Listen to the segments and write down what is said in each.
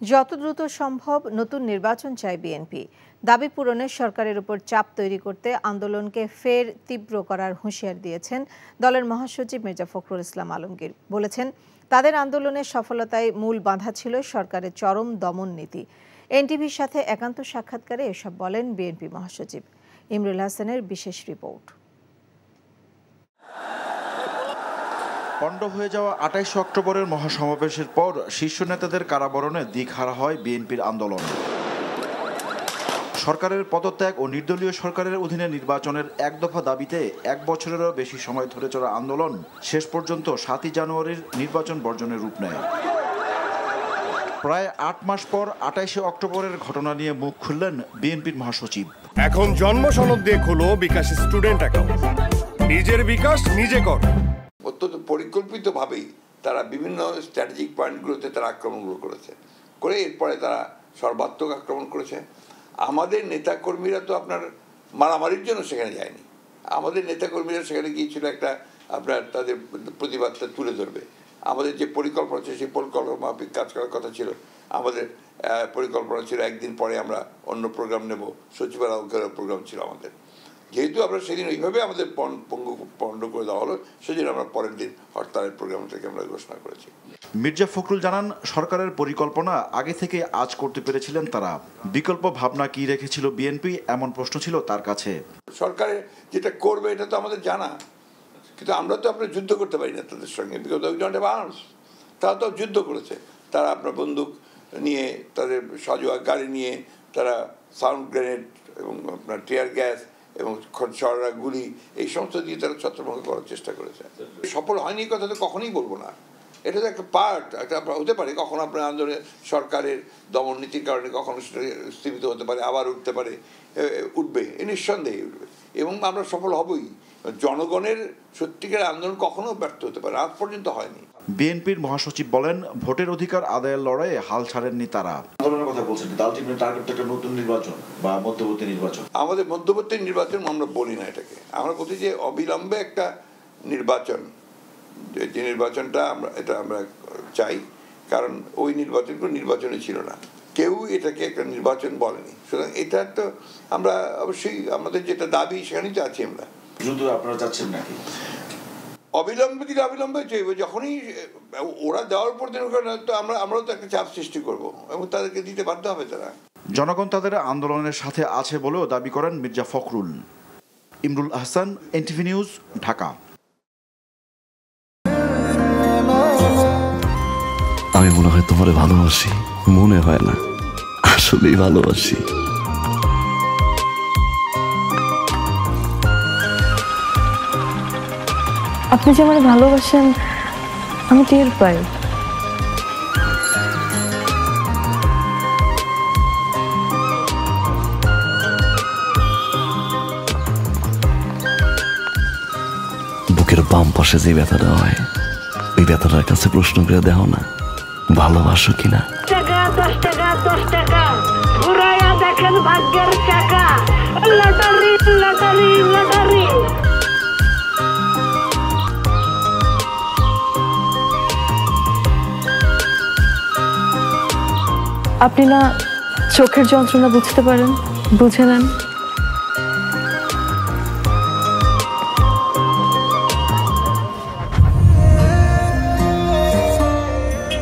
যত দ্রুত সম্ভব নতুন নির্বাচন চায় বিএনপি। দাবি পূরণে সরকারের উপর চাপ তৈরি করতে আন্দোলনকে ফের তীব্র করার হুঁশিয়ার দিয়েছেন দলের মহাসচিব মির্জা ফখরুল ইসলাম আলমগীর। বলেছেন, তাদের আন্দোলনের সফলতায় মূল বাধা ছিল সরকারের চরম দমন নীতি। এনটিভির সাথে একান্ত সাক্ষাৎকারে এসব বলেন বিএনপি মহাসচিব। ইমরুল হাসানের বিশেষ রিপোর্ট। পণ্ড হয়ে যাওয়া ২৮ অক্টোবরের মহাসমাবেশের পর শীর্ষ নেতাদের কারাবরণে দিকহারা হয় বিএনপির আন্দোলন। সরকারের পদত্যাগ ও নির্দলীয় সরকারের অধীনে নির্বাচনের এক দফা দাবিতে এক বছরেরও বেশি সময় ধরে চলা আন্দোলন শেষ পর্যন্ত ৭ই জানুয়ারির নির্বাচন বর্জনের রূপ নেয়। প্রায় ৮ মাস পর ২৮ অক্টোবরের ঘটনা নিয়ে মুখ খুললেন বিএনপির মহাসচিব। এখন জন্ম সনদ দিয়ে খোলো বিকাশ স্টুডেন্ট অ্যাকাউন্ট। নিজের বিকাশ নিজে কর। অত্যন্ত পরিকল্পিতভাবেই তারা বিভিন্ন স্ট্র্যাটেজিক পয়েন্টগুলোতে তারা আক্রমণগুলো করে এরপরে তারা সর্বাত্মক আক্রমণ করেছে। আমাদের নেতাকর্মীরা তো আপনার মারামারির জন্য সেখানে যায়নি। আমাদের নেতাকর্মীরা সেখানে গিয়েছিল একটা আপনার তাদের প্রতিবাদটা তুলে ধরবে। আমাদের যে পরিকল্পনা ছিল সেই পরিকল্পনা মাফিক কাজ করার কথা ছিল। আমাদের পরিকল্পনা ছিল একদিন পরে আমরা অন্য প্রোগ্রাম নেব, সচিবালয়ের প্রোগ্রাম ছিল আমাদের। যেহেতু আমরা সেদিন ওইভাবে আমাদের পণ্ড করে দেওয়া হলো, সেদিন আমরা পরের দিন হরতালের প্রোগ্রামটাকে আমরা ঘোষণা করেছি। মির্জা ফখরুল জানান, সরকারের পরিকল্পনা আগে থেকে আজ করতে পেরেছিলেন তারা। বিকল্প ভাবনা কি রেখেছিল বিএনপি, এমন প্রশ্ন ছিল তার কাছে। সরকারের যেটা করবে এটা তো আমাদের জানা, কিন্তু আমরা তো আপনার যুদ্ধ করতে পারি না তাদের সঙ্গে, because we don't have arms. তারা তো যুদ্ধ করেছে, তারা আপনার বন্দুক নিয়ে, তাদের সজোয়া গাড়ি নিয়ে, তারা সাউন্ড গ্রেনেড এবং আপনার টিয়ার গ্যাস এবং খড়ছড়া গুলি এই সমস্ত দিয়ে তারা ছত্রভঙ্গ করার চেষ্টা করেছে। সফল হয়নি কথা তো কখনোই বলবো না, এটা তো একটা পার্ট, একটা হতে পারে কখনো আপনার আন্দোলনে সরকারের দমন নীতির কারণে কখনো সেটা স্থগিত হতে পারে, আবার উঠতে পারে, উঠবে, নিঃসন্দেহে উঠবে, এবং আমরা সফল হবই। জনগণের সত্যিকার আন্দোলন কখনো ব্যর্থ হতে পারে, আজ পর্যন্ত হয়নি। বিএনপির মহাসচিব বলেন, ভোটের অধিকার আদায়ের লড়াইয়ে হাল ছাড়েননি তারা। আন্দোলনের কথা বলছেন, আলটিমেট টার্গেট একটা নতুন নির্বাচন বা মধ্যবর্তী নির্বাচন। আমাদের মধ্যবর্তী নির্বাচন আমরা বলি না এটাকে, আমরা বলছি যে অবিলম্বে একটা নির্বাচন, যে নির্বাচনটা আমরা চাই, কারণ ওই নির্বাচনগুলো নির্বাচনই ছিল না, কেউ এটাকে একটা নির্বাচন বলেনি। সুতরাং এটা তো আমরা অবশ্যই আমাদের যেটা দাবি সেখানেই তো আছি আমরা। দ্রুত আপনারা চাচ্ছেন নাকি? অবিলম্বে দিলে অবিলম্বে চাইবে, যখনই ওরা দেওয়ার পর তো আমরাও তো একটা চাপ সৃষ্টি করব এবং তাদেরকে দিতে বাধ্য হবে তারা। জনগণ তাদের আন্দোলনের সাথে আছে বলেও দাবি করেন মির্জা ফখরুল। Imrul Hasan, NTV news, Dhaka. আমি মনে হয় তোমারে ভালোবাসি, মনে হয় না, আসলেই ভালোবাসি। আপনি যে আমাকে ভালোবাসেন আমি টের পাই। বুকের বাম পাশে যে ব্যথাটা হয়, ওই ব্যথাটার কাছে প্রশ্ন করে দেখো না, ভালোবাসো কিনা। ভাগ্যের চাকা লটারি লটারি লটারি। আপনি না চোখের যন্ত্রণা বুঝতে পারেন, বুঝে নেন।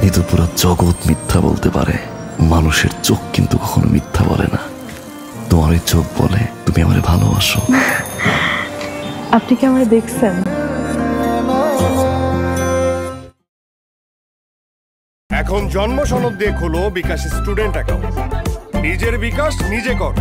কিন্তু পুরো জগৎ মিথ্যা বলতে পারে, মানুষের চোখ কিন্তু কখনো মিথ্যা বলে না। তোমার ওই চোখ বলে তুমি আমারে ভালোবাসো। আপনি কি আমারে দেখছেন? এখন জন্ম সনদ দিয়ে খোলো বিকাশ স্টুডেন্ট অ্যাকাউন্ট। নিজের বিকাশ নিজে কর।